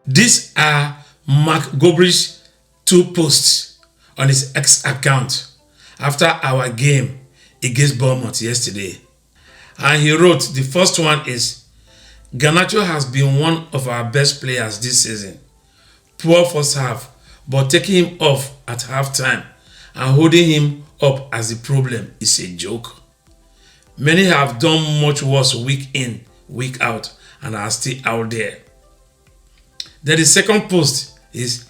These are Mark Goldbridge's 2 posts on his X account after our game against Bournemount yesterday. And he wrote, the first one is, Garnacho has been one of our best players this season. Poor first half, but taking him off at halftime and holding him up as the problem is a joke. Many have done much worse week in, week out, and are still out there. Then the second post is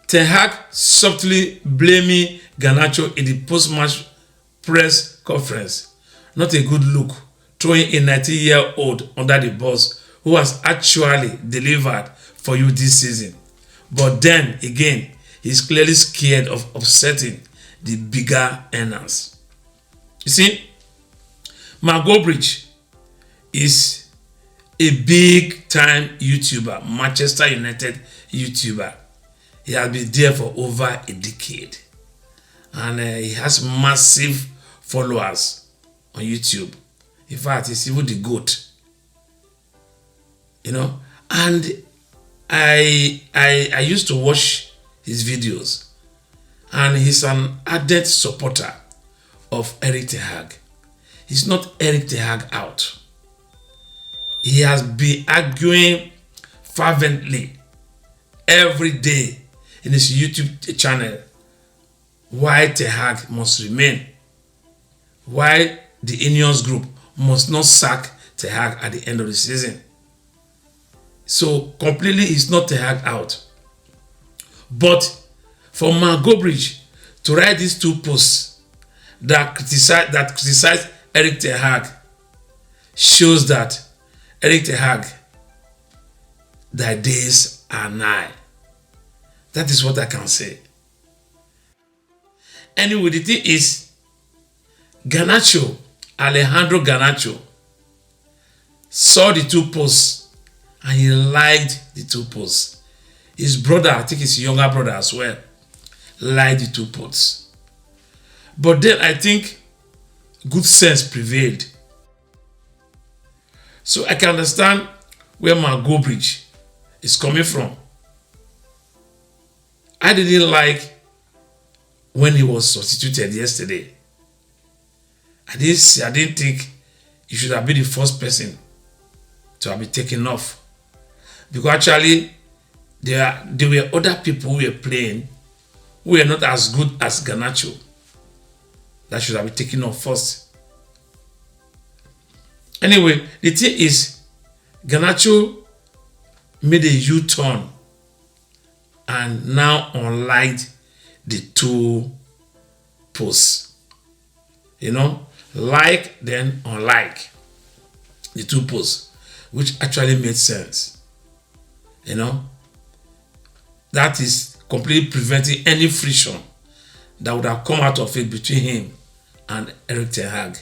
Ten Hag subtly blaming Garnacho in the post-match press conference. Not a good look, throwing a 19-year-old under the bus who has actually delivered for you this season. But then again, he's clearly scared of upsetting the bigger earners. You see, Mark Goldbridge is a big-time YouTuber, Manchester United YouTuber. He has been there for over a decade. And he has massive followers on YouTube. In fact, he's even the GOAT. You know? And I used to watch his videos. And he's an ardent supporter of Erik Ten Hag. He's not Erik Ten Hag out. He has been arguing fervently every day in his YouTube channel why Ten Hag must remain, why the Ineos group must not sack Ten Hag at the end of the season. So completely he's not Ten Hag out. But for Mark Goldbridge to write these 2 posts that criticize Erik Ten Hag shows that Erik Ten Hag, thy days are nigh. That is what I can say. Anyway, the thing is, Garnacho, Alejandro Garnancho, saw the 2 posts and he liked the 2 posts. His brother, I think his younger brother as well, liked the 2 posts. But then I think good sense prevailed. So I can understand where Mark Goldbridge is coming from. I didn't like when he was substituted yesterday. I didn't think he should have been the first person to have been taken off. Because actually, there were other people who were playing who were not as good as Garnacho that should have been taken off first. Anyway, the thing is, Garnacho made a U-turn and now unliked the 2 posts. You know, like then unlike the 2 posts, which actually made sense. You know, that is completely preventing any friction that would have come out of it between him and Erik Ten Hag.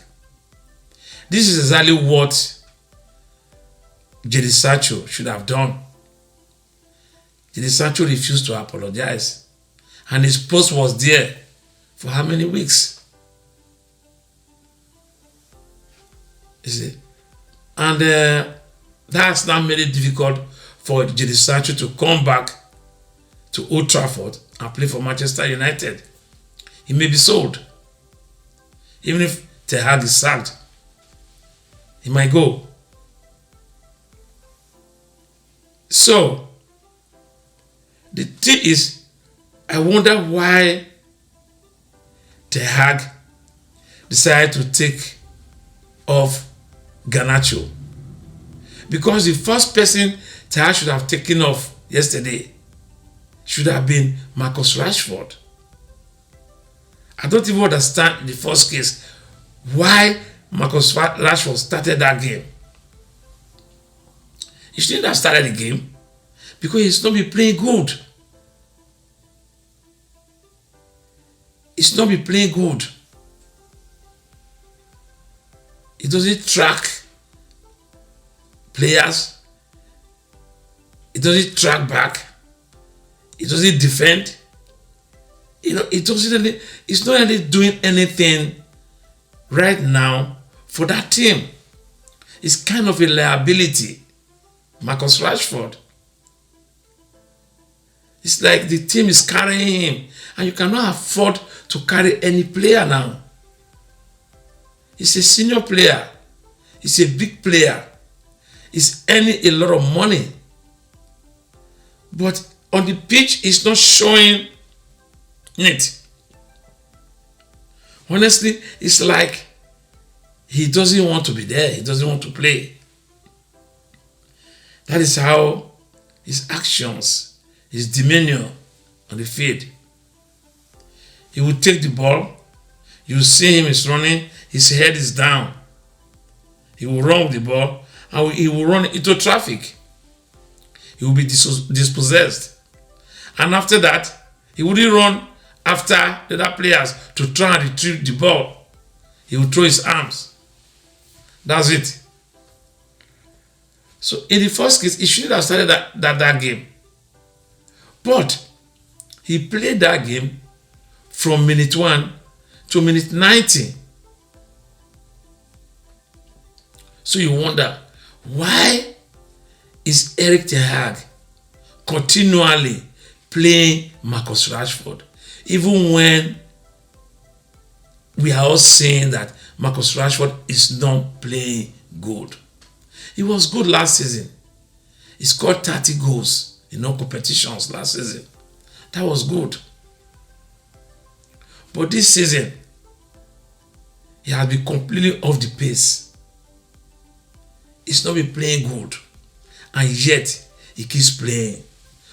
This is exactly what Jadon Sancho should have done. Jadon Sancho refused to apologize. And his post was there for how many weeks? You see? And that's now made it difficult for Jadon Sancho to come back to Old Trafford and play for Manchester United. He may be sold. Even if Ten Hag is sacked, he might go. So, the thing is, I wonder why Ten Hag decided to take off Garnacho. Because the first person Ten Hag should have taken off yesterday should have been Marcus Rashford. I don't even understand in the first case why Marcus Rashford started that game. He shouldn't have started the game because he's not been playing good. He's not been playing good. He doesn't track players. He doesn't track back. He doesn't defend. You know, it's not really doing anything right now for that team. It's kind of a liability, Marcus Rashford. It's like the team is carrying him, and you cannot afford to carry any player now. He's a senior player. He's a big player. He's earning a lot of money. But on the pitch, he's not showing it. Honestly, it's like he doesn't want to be there. He doesn't want to play. That is how his actions, his demeanor on the field. He will take the ball. You see him is running. His head is down. He will run with the ball, and he will run into traffic. He will be dispossessed. And after that, he wouldn't run after the other players to try and retrieve the ball. He will throw his arms. That's it. So in the first case, he shouldn't have started that game. But he played that game from minute 1 to minute 90. So you wonder, why is Erik Ten Hag continually playing Marcus Rashford, even when we are all saying that Marcus Rashford is not playing good? He was good last season. He scored 30 goals in all competitions last season. That was good. But this season, he has been completely off the pace. He's not been playing good. And yet, he keeps playing.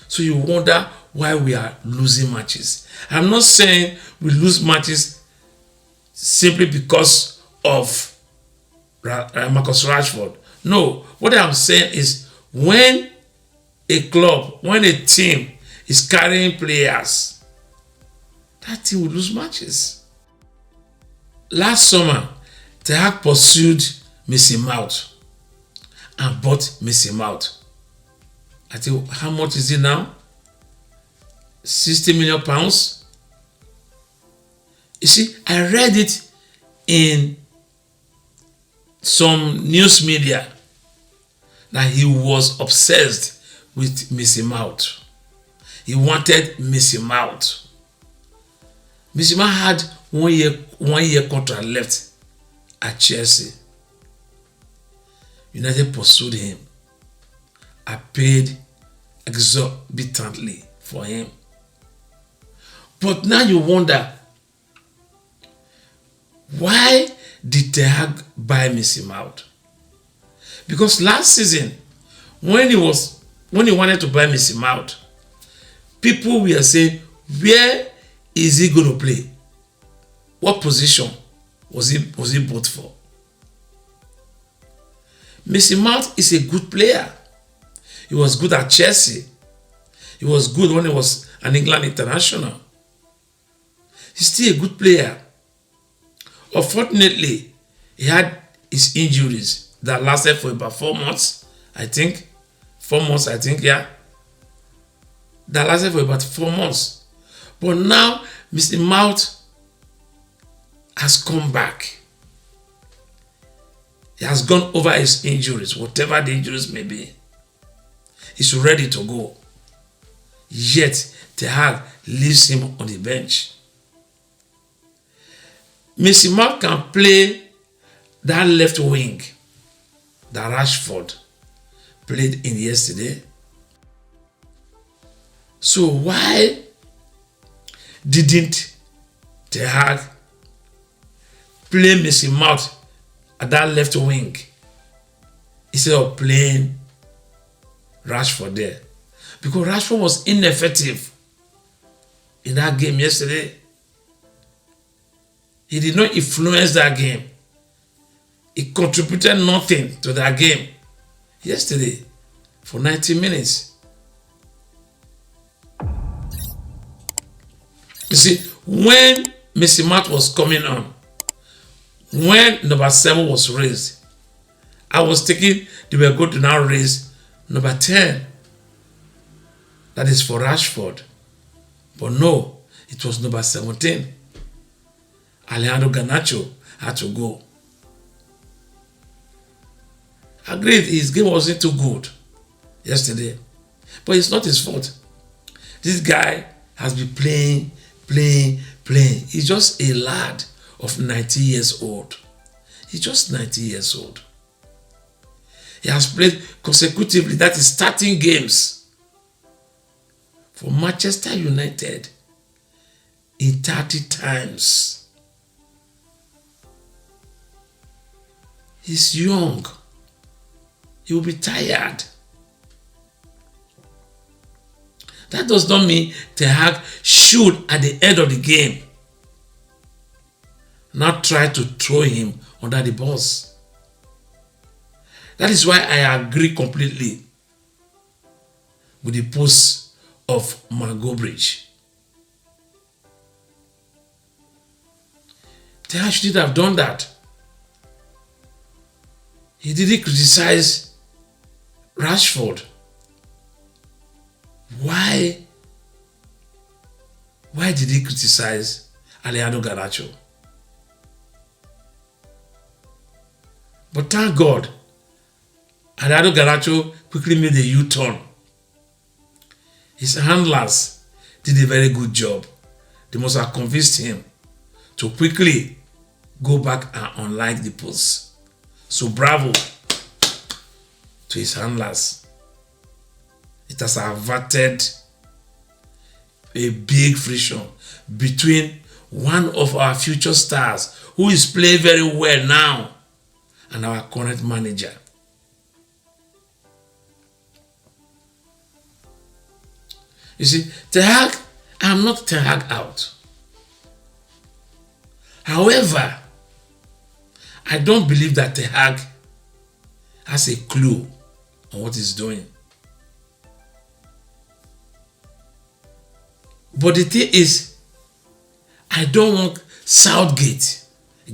So you wonder why we are losing matches. I'm not saying we lose matches simply because of Marcus Rashford. No, what I'm saying is when a club, when a team is carrying players, that team will lose matches. Last summer, Ten Hag pursued Mason Mount and bought Mason Mount. I think, how much is it now? 60 million pounds. You see, I read it in some news media that he was obsessed with Mason Mount. He wanted Mason Mount. Mason Mount had one year contract left at Chelsea. United pursued him. I paid exorbitantly for him. But now you wonder, why did Ten Hag buy Mason Mount? Because last season, when he wanted to buy Mason Mount, people were saying, where is he going to play? What position was he bought for? Mason Mount is a good player. He was good at Chelsea. He was good when he was an England international. He's still a good player. Unfortunately, he had his injuries that lasted for about 4 months, I think. 4 months, I think, yeah. That lasted for about 4 months. But now, Mr. Mount has come back. He has gone over his injuries, whatever the injuries may be. He's ready to go. Yet, Ten Hag leaves him on the bench. Mason Mount can play that left wing that Rashford played in yesterday. So why didn't Ten Hag play Mason Mount at that left wing instead of playing Rashford there? Because Rashford was ineffective in that game yesterday. He did not influence that game. He contributed nothing to that game yesterday for 90 minutes. You see, when Mason Mount was coming on, when number 7 was raised, I was thinking they were going to now raise number 10. That is for Rashford. But no, it was number 17. Alejandro Garnancho had to go. Agreed, his game wasn't too good yesterday. But it's not his fault. This guy has been playing. He's just a lad of 90 years old. He's just 90 years old. He has played consecutively, that is starting games for Manchester United in 30 times. He's young. He will be tired. That does not mean Ten Hag should, at the end of the game, not try to throw him under the bus. That is why I agree completely with the post of Mark Goldbridge. Ten Hag should have done that. He didn't criticize Rashford. Why did he criticize Alejandro Garnancho? But thank God, Alejandro Garnancho quickly made a U-turn. His handlers did a very good job. They must have convinced him to quickly go back and unlike the post. So bravo to his handlers. It has averted a big friction between one of our future stars who is playing very well now and our current manager. You see, Ten Hag, I'm not Ten Hag out. However, I don't believe that Ten Hag has a clue on what he's doing. But the thing is, I don't want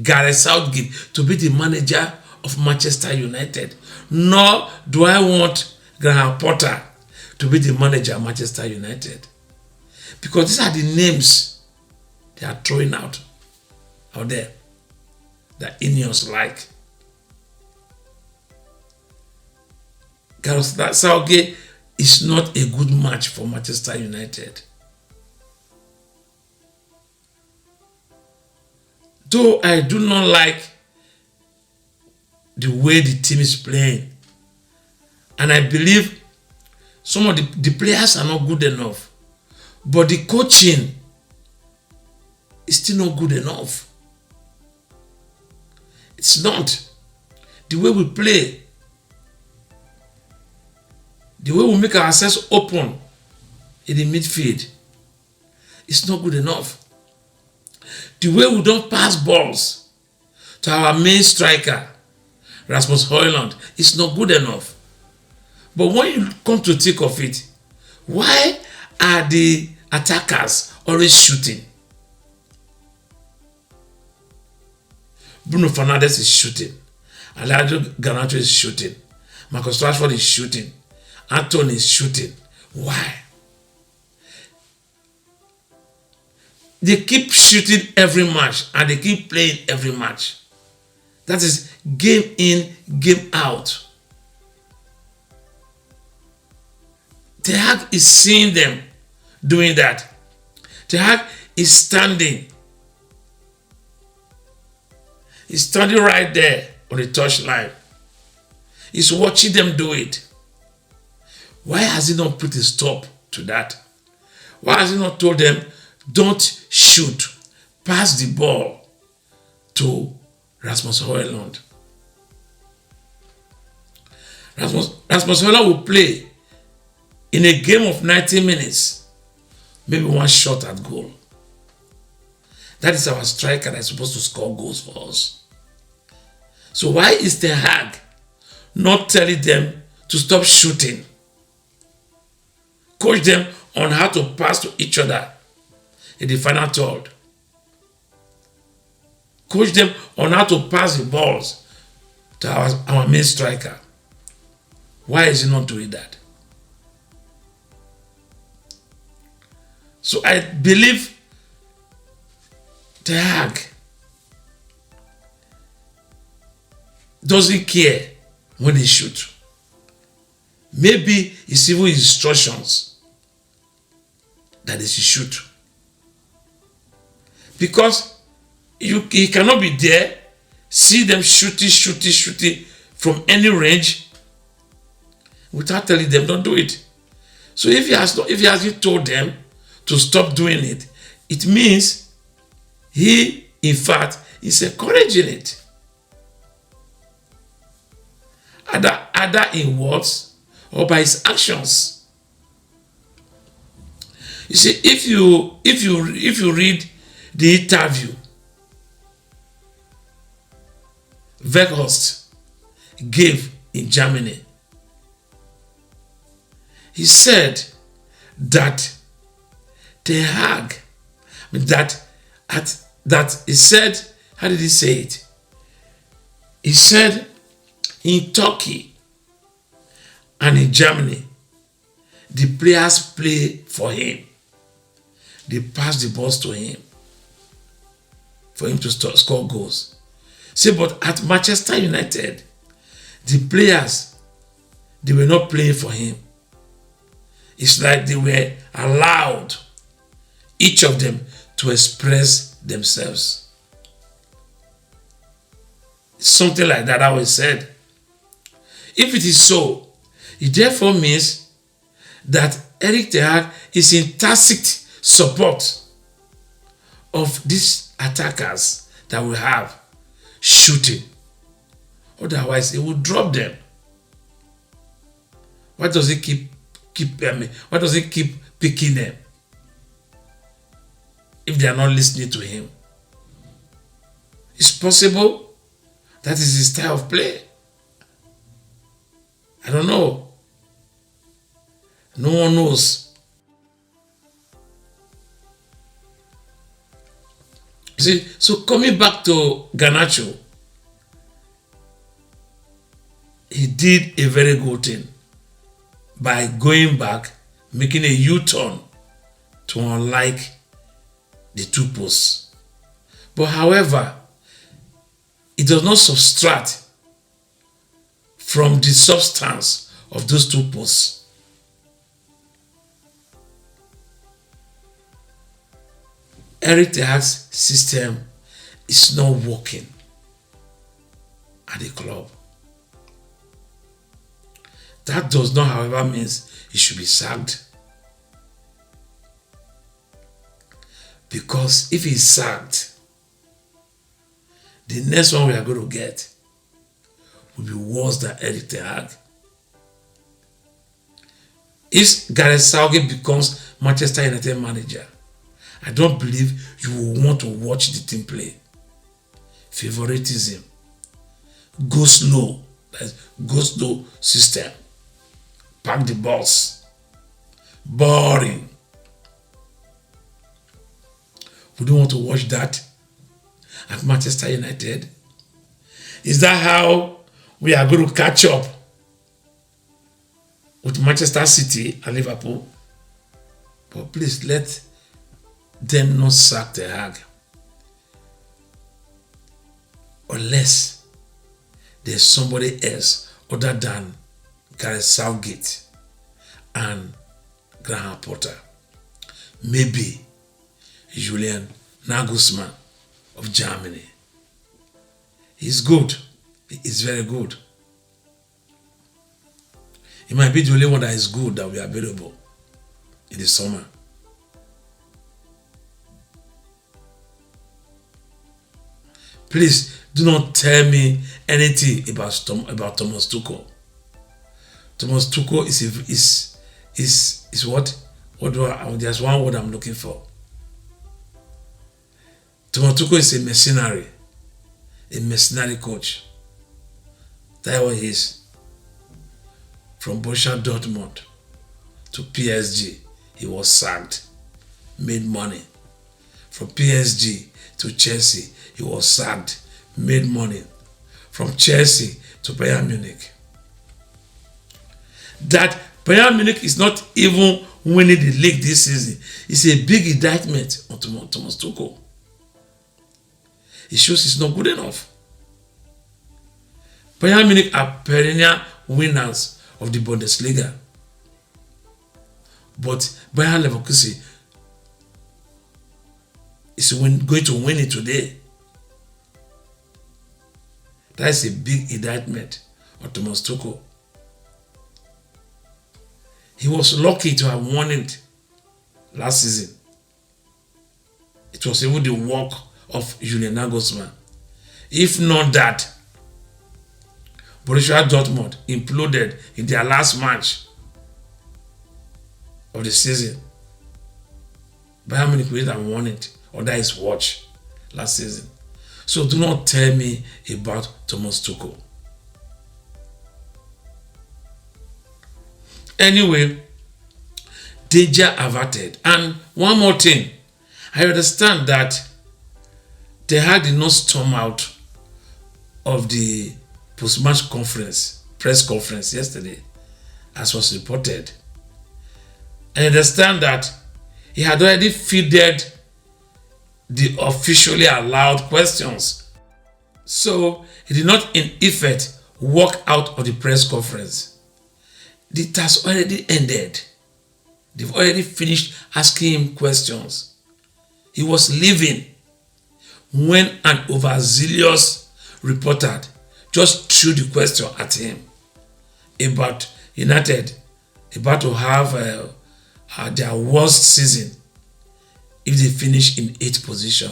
Gareth Southgate, to be the manager of Manchester United. Nor do I want Graham Potter to be the manager of Manchester United. Because these are the names they are throwing out there that Ineos like. Gareth Southgate is not a good match for Manchester United. Though I do not like the way the team is playing, and I believe some of the players are not good enough, but the coaching is still not good enough. It's not. The way we play, the way we make ourselves open in the midfield, it's not good enough. The way we don't pass balls to our main striker, Rasmus Højlund, is not good enough. But when you come to think of it, why are the attackers always shooting? Bruno Fernandes is shooting. Alejandro Garnancho is shooting. Marcus Rashford is shooting. Anthony is shooting. Why? They keep shooting every match and they keep playing every match. That is game in, game out. Ten Hag is seeing them doing that. Ten Hag is standing. He's standing right there on the touchline. He's watching them do it. Why has he not put a stop to that? Why has he not told them, don't shoot, pass the ball to Rasmus Højlund? Rasmus Højlund will play in a game of 90 minutes, maybe one shot at goal. That is our striker that is supposed to score goals for us. So why is Ten Hag not telling them to stop shooting? Coach them on how to pass to each other in the final third. Coach them on how to pass the balls to our main striker. Why is he not doing that? So I believe Ten Hag doesn't care when they shoot. Maybe it's even instructions that they should shoot. Because you cannot be there, see them shooting from any range without telling them don't do it. So if he hasn't told them to stop doing it, it means he, in fact, is encouraging it. Either in words or by his actions. You see, if you read the interview Weghorst gave in Germany, he said that Ten Hag, that he said, how did he say it? He said in Turkey and in Germany, the players play for him. They pass the balls to him for him to score goals. See, but at Manchester United, the players, they were not playing for him. It's like they were allowed, each of them, to express themselves. Something like that, I always said. If it is so, it therefore means that Erik Ten Hag is in tacit support of these attackers that we have shooting. Otherwise, he will drop them. Why does he keep picking them if they are not listening to him? It's possible that is his style of play. I don't know. No one knows. See, so coming back to Garnacho, he did a very good thing by going back, making a U-turn to unlike the two posts. But however, it does not subtract from the substance of those two posts. Erik Ten Hag's system is not working at the club. That does not, however, mean he should be sacked. Because if he's sacked, the next one we are going to get will be worse than Erik Ten Hag. If Gareth Southgate becomes Manchester United manager, I don't believe you will want to watch the team play. Favoritism. Go slow. That's go slow system. Pack the balls. Boring. We don't want to watch that at Manchester United. Is that how we are going to catch up with Manchester City and Liverpool? But please let them not sack Ten Hag unless there's somebody else other than Gareth Southgate and Graham Potter. Maybe Julian Nagelsmann of Germany. He's good. He's very good. He might be the only one that is good that will be available in the summer. Please do not tell me anything about Thomas Tuchel. Thomas Tuchel is what? There's one word I'm looking for. Thomas Tuchel is a mercenary coach. That's what he is. From Borussia Dortmund to PSG, he was sacked, made money. From PSG to Chelsea, he was sacked, made money. From Chelsea to Bayern Munich. That Bayern Munich is not even winning the league this season. It's a big indictment on Thomas Tuchel. It shows it's not good enough. Bayern Munich are perennial winners of the Bundesliga. But Bayern Leverkusen is going to win it today. That is a big indictment on Thomas Tuchel. He was lucky to have won it last season. It was even the work of Julian Nagelsmann. If not that, Borussia Dortmund imploded in their last match of the season. Bayern Munich would have won it under his watch last season. So do not tell me about Thomas Tuchel. Anyway, danger averted. And one more thing, I understand that Ten Hag did not storm out of the post-match press conference yesterday, as was reported. I understand that he had already fielded the officially allowed questions. So he did not in effect walk out of the press conference. It has already ended. They've already finished asking him questions. He was leaving when an overzealous reporter just threw the question at him about United about to have their worst season if they finish in 8th position.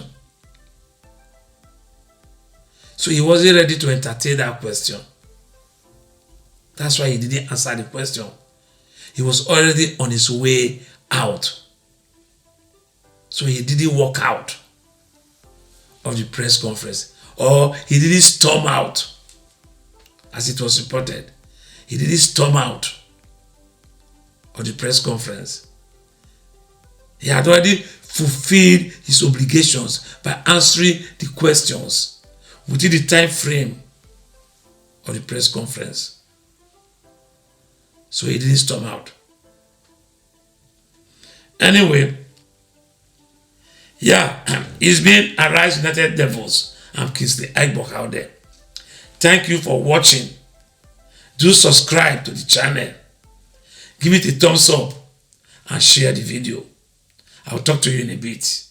So he wasn't ready to entertain that question. That's why he didn't answer the question. He was already on his way out. So he didn't walk out of the press conference, or he didn't storm out, as it was reported. He didn't storm out of the press conference. He had already fulfilled his obligations by answering the questions within the time frame of the press conference. So he didn't storm out. Anyway, it's been Arise United Devils. I'm Kingsley Egbok out there. Thank you for watching. Do subscribe to the channel. Give it a thumbs up and share the video. I'll talk to you in a bit.